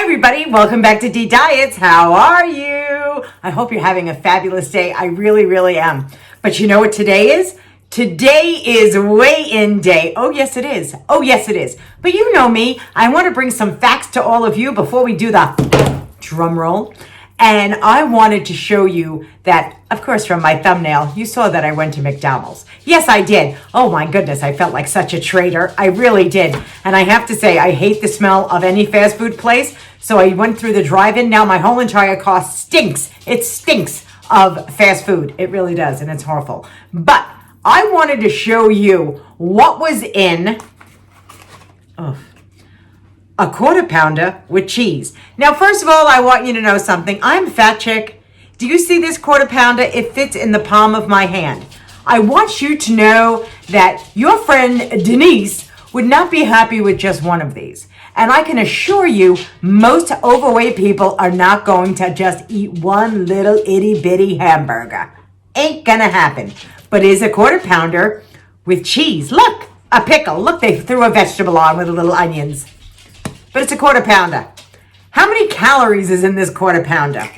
everybody, welcome back to deediets. How are you? I hope you're having a fabulous day. I really, really am. But you know what today is? Today is weigh-in day. Oh, yes, it is. Oh, yes, it is. But you know me. I want to bring some facts to all of you before we do the drum roll. And I wanted to show you that, of course, from my thumbnail, you saw that I went to McDonald's. Yes, I did. Oh, my goodness, I felt like such a traitor. I really did. And I have to say, I hate the smell of any fast food place. So I went through the drive-in. Now my whole entire car stinks. It stinks of fast food. It really does, and it's horrible. But I wanted to show you what was in a quarter pounder with cheese. Now, first of all, I want you to know something. I'm a fat chick. Do you see this quarter pounder? It fits in the palm of my hand. I want you to know that your friend Denise would not be happy with just one of these. And I can assure you, most overweight people are not going to just eat one little itty bitty hamburger. Ain't gonna happen. But it is a quarter pounder with cheese. Look, a pickle. Look, they threw a vegetable on with the little onions. But it's a quarter pounder. How many calories is in this quarter pounder?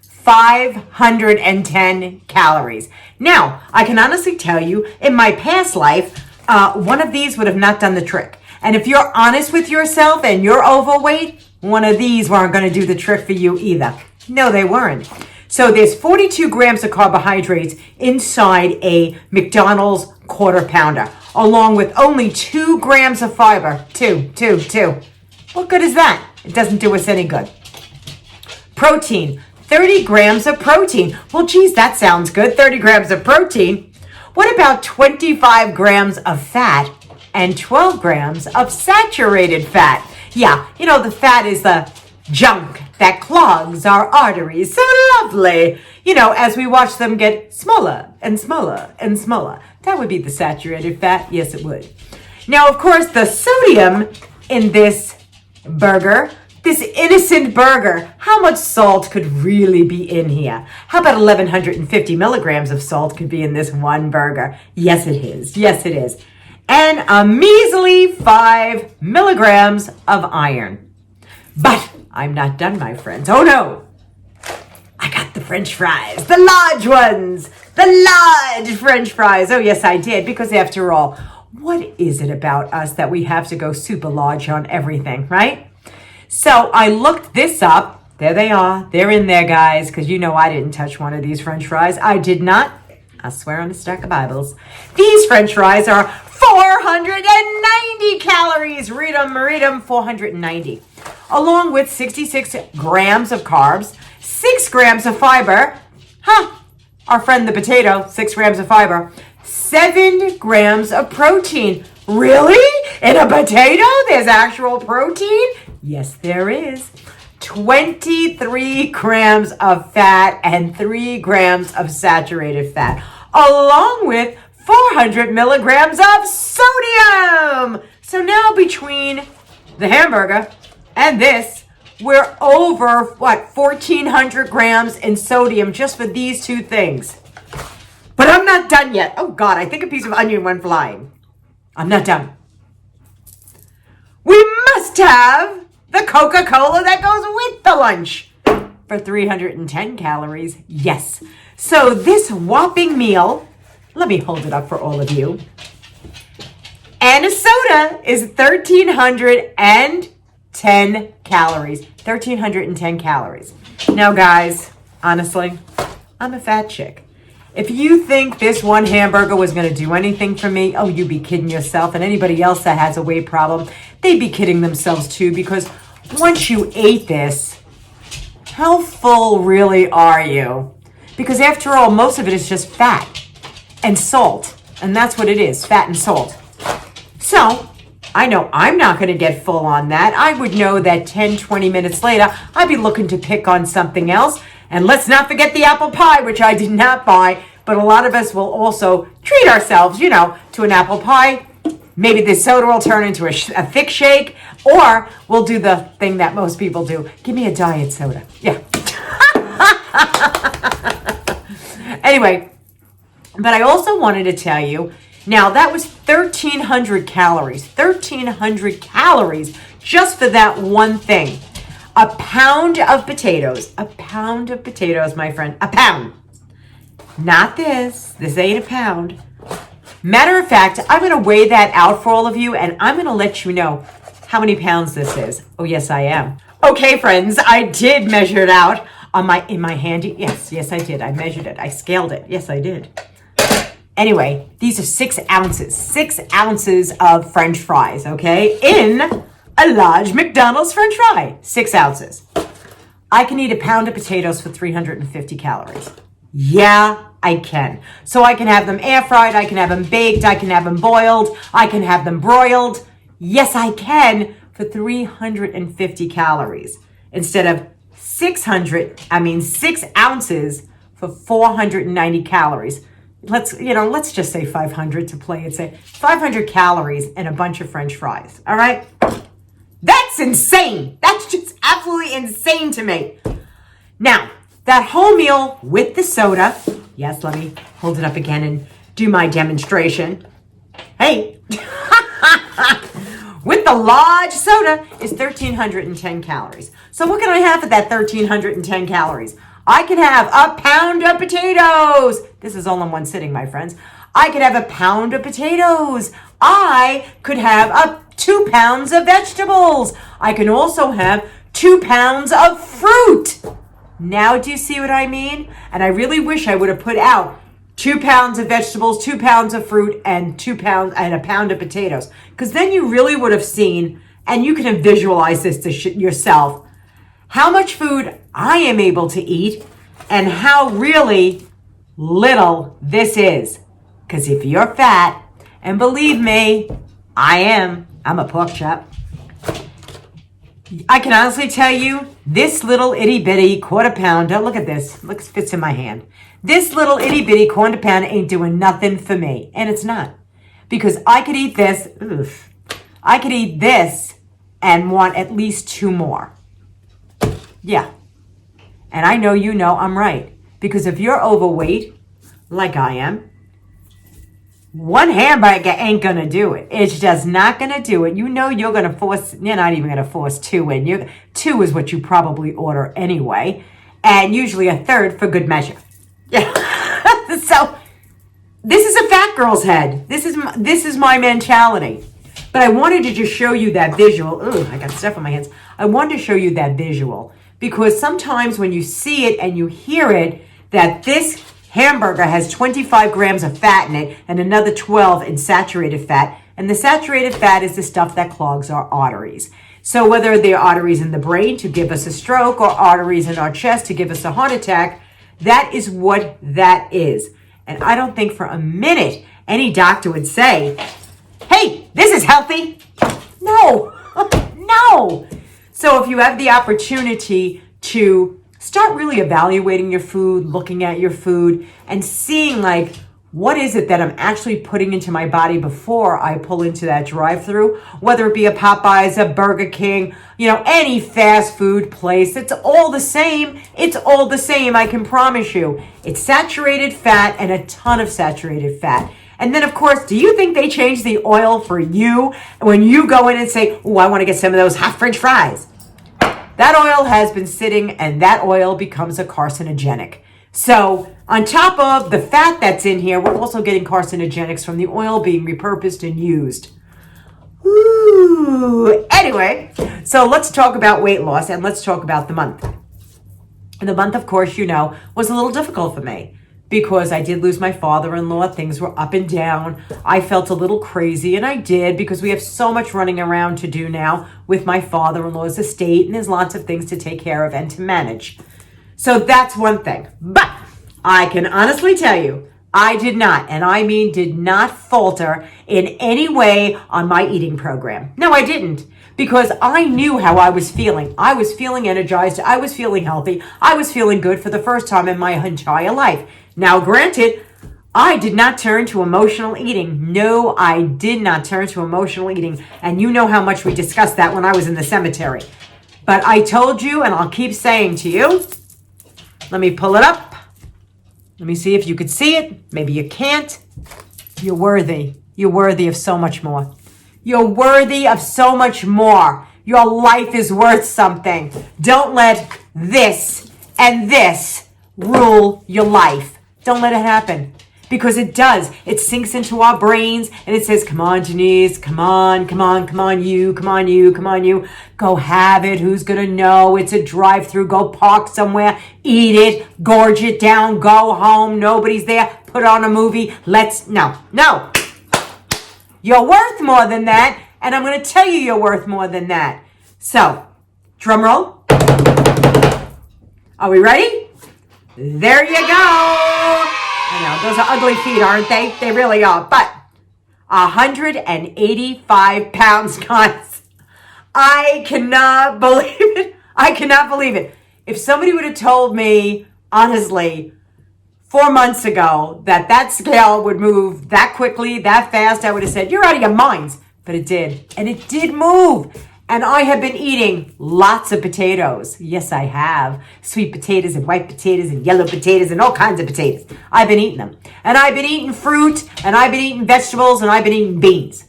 510 calories. Now, I can honestly tell you, in my past life, one of these would have not done the trick. And if you're honest with yourself and you're overweight, one of these weren't going to do the trick for you either. No, they weren't. So there's 42 grams of carbohydrates inside a McDonald's quarter pounder, along with only 2 grams of fiber. Two. What good is that? It doesn't do us any good. Protein, 30 grams of protein. Well, geez, that sounds good, 30 grams of protein. What about 25 grams of fat and 12 grams of saturated fat? Yeah, you know, the fat is the junk that clogs our arteries. So lovely. You know, as we watch them get smaller and smaller and smaller. That would be the saturated fat. Yes, it would. Now, of course, the sodium in this burger, this innocent burger, how much salt could really be in here? How about 1,150 milligrams of salt could be in this one burger? Yes, it is. Yes, it is. And a measly 5 milligrams of iron. But I'm not done, my friends. Oh, no. I got the French fries, the large ones, the large French fries. Oh, yes, I did. Because after all, what is it about us that we have to go super large on everything, right? So I looked this up. There they are. They're in there, guys, because you know I didn't touch one of these French fries. I did not. I swear on a stack of Bibles. These French fries are 490 calories. Read them, 490. Along with 66 grams of carbs, 6 grams of fiber. Our friend the potato, 6 grams of fiber. 7 grams of protein. Really? In a potato, there's actual protein? Yes, there is. 23 grams of fat and 3 grams of saturated fat, along with 400 milligrams of sodium. So now between the hamburger and this, we're over, 1,400 grams in sodium just for these two things. But I'm not done yet. Oh, God, I think a piece of onion went flying. I'm not done. We must have the Coca-Cola that goes with the lunch for 310 calories. Yes. So this whopping meal, let me hold it up for all of you. And a soda is 1,310 calories. 1,310 calories. Now, guys, honestly, I'm a fat chick. If you think this one hamburger was going to do anything for me, oh, you'd be kidding yourself. And anybody else that has a weight problem, they'd be kidding themselves too, because once you ate this, how full really are you? Because after all, most of it is just fat and salt. And that's what it is, fat and salt. So I know I'm not going to get full on that. I would know that 10, 20 minutes later, I'd be looking to pick on something else. And let's not forget the apple pie, which I did not buy. But a lot of us will also treat ourselves, you know, to an apple pie. Maybe this soda will turn into a thick shake. Or we'll do the thing that most people do. Give me a diet soda. Yeah. Anyway, but I also wanted to tell you, now that was 1,300 calories. 1,300 calories just for that one thing. A pound of potatoes. A pound of potatoes, my friend. A pound. Not this. This ain't a pound. Matter of fact, I'm going to weigh that out for all of you, and I'm going to let you know how many pounds this is. Oh, yes, I am. Okay, friends, I did measure it out in my handy. Yes, I did. I measured it. I scaled it. Yes, I did. Anyway, these are 6 ounces. 6 ounces of French fries, okay? In a large McDonald's French fry. 6 ounces. I can eat a pound of potatoes for 350 calories. Yeah, I can. So I can have them air fried, I can have them baked, I can have them boiled, I can have them broiled. Yes, I can for 350 calories instead of 6 ounces for 490 calories. Let's just say 500 to play it safe. 500 calories and a bunch of French fries. All right? That's insane. That's just absolutely insane to me. Now, that whole meal with the soda. Yes, let me hold it up again and do my demonstration. Hey. With the large soda is 1,310 calories. So what can I have at that 1,310 calories? I can have a pound of potatoes. This is all in one sitting, my friends. I could have a pound of potatoes. I could have 2 pounds of vegetables. I can also have 2 pounds of fruit. Now do you see what I mean? And I really wish I would have put out 2 pounds of vegetables, 2 pounds of fruit, and a pound of potatoes. Because then you really would have seen, and you can have visualized this to yourself, how much food I am able to eat and how really little this is. Because if you're fat, and believe me, I'm a pork chop. I can honestly tell you, this little itty bitty quarter pounder, look at this, look, it fits in my hand. This little itty bitty quarter pounder ain't doing nothing for me. And it's not. Because I could eat this, I could eat this and want at least 2 more. Yeah. And I know you know I'm right. Because if you're overweight, like I am, 1 hamburger ain't gonna do it. It's just not gonna do it. You know you're not even gonna force 2 in. 2 is what you probably order anyway. And usually a third for good measure. Yeah. So this is a fat girl's head. This is my mentality. But I wanted to just show you that visual. Ooh, I got stuff on my hands. I wanted to show you that visual because sometimes when you see it and you hear it, that this hamburger has 25 grams of fat in it and another 12 in saturated fat. And the saturated fat is the stuff that clogs our arteries. So whether they're arteries in the brain to give us a stroke or arteries in our chest to give us a heart attack, that is what that is. And I don't think for a minute any doctor would say, hey, this is healthy. No, no. So if you have the opportunity to start really evaluating your food, looking at your food, and seeing like, what is it that I'm actually putting into my body before I pull into that drive-thru? Whether it be a Popeyes, a Burger King, any fast food place, it's all the same. It's all the same, I can promise you. It's saturated fat and a ton of saturated fat. And then, of course, do you think they change the oil for you when you go in and say, oh, I want to get some of those hot French fries? That oil has been sitting and that oil becomes a carcinogenic. So on top of the fat that's in here, we're also getting carcinogenics from the oil being repurposed and used. Ooh. Anyway, so let's talk about weight loss and let's talk about the month. And the month, of course, was a little difficult for me because I did lose my father-in-law. Things were up and down. I felt a little crazy, and I did because we have so much running around to do now with my father-in-law's estate, and there's lots of things to take care of and to manage. So that's one thing. But I can honestly tell you, I did not, and I mean did not falter in any way on my eating program. No, I didn't, because I knew how I was feeling. I was feeling energized. I was feeling healthy. I was feeling good for the first time in my entire life. Now, granted, I did not turn to emotional eating. No, I did not turn to emotional eating. And you know how much we discussed that when I was in the cemetery. But I told you, and I'll keep saying to you, let me pull it up. Let me see if you could see it. Maybe you can't. You're worthy. You're worthy of so much more. You're worthy of so much more. Your life is worth something. Don't let this and this rule your life. Don't let it happen. Because it does. It sinks into our brains and it says, come on, Denise, come on, come on, come on, you, come on, you, come on, you. Go have it. Who's going to know? It's a drive-through. Go park somewhere. Eat it. Gorge it down. Go home. Nobody's there. Put on a movie. No. You're worth more than that. And I'm going to tell you you're worth more than that. So, drum roll. Are we ready? There you go. I know, those are ugly feet, aren't they? They really are. But 185 pounds, guys. I cannot believe it. I cannot believe it. If somebody would have told me, honestly, 4 months ago that scale would move that quickly, that fast, I would have said, you're out of your minds. But it did. And it did move. And I have been eating lots of potatoes. Yes, I have. Sweet potatoes and white potatoes and yellow potatoes and all kinds of potatoes. I've been eating them. And I've been eating fruit and I've been eating vegetables and I've been eating beans.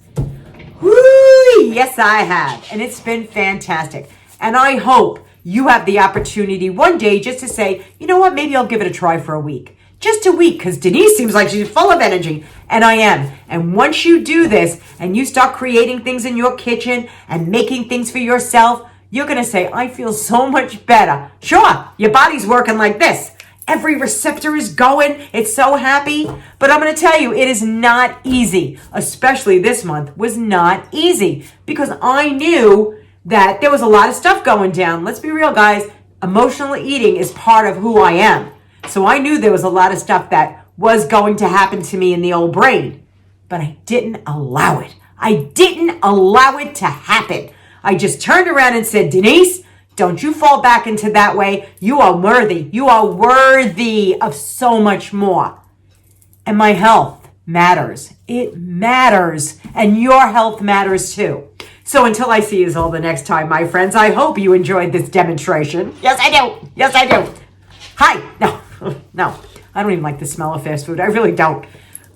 Woo! Yes, I have. And it's been fantastic. And I hope you have the opportunity one day just to say, you know what, maybe I'll give it a try for a week. Just a week, because Denise seems like she's full of energy, and I am. And once you do this, and you start creating things in your kitchen and making things for yourself, you're going to say, I feel so much better. Sure, your body's working like this. Every receptor is going. It's so happy. But I'm going to tell you, it is not easy. Especially this month was not easy, because I knew that there was a lot of stuff going down. Let's be real, guys. Emotional eating is part of who I am. So I knew there was a lot of stuff that was going to happen to me in the old brain, but I didn't allow it. I didn't allow it to happen. I just turned around and said, Denise, don't you fall back into that way. You are worthy. You are worthy of so much more. And my health matters. It matters. And your health matters too. So until I see you all the next time, my friends, I hope you enjoyed this demonstration. Yes, I do. Yes, I do. Hi. No, I don't even like the smell of fast food. I really don't.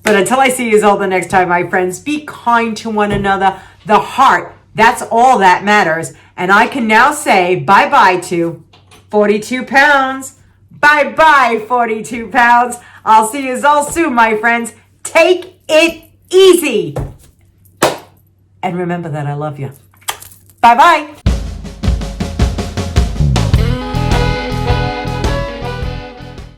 But until I see you all the next time, my friends, be kind to one another. The heart, that's all that matters. And I can now say bye-bye to 42 pounds. Bye-bye, 42 pounds. I'll see you all soon, my friends. Take it easy. And remember that I love you. Bye-bye.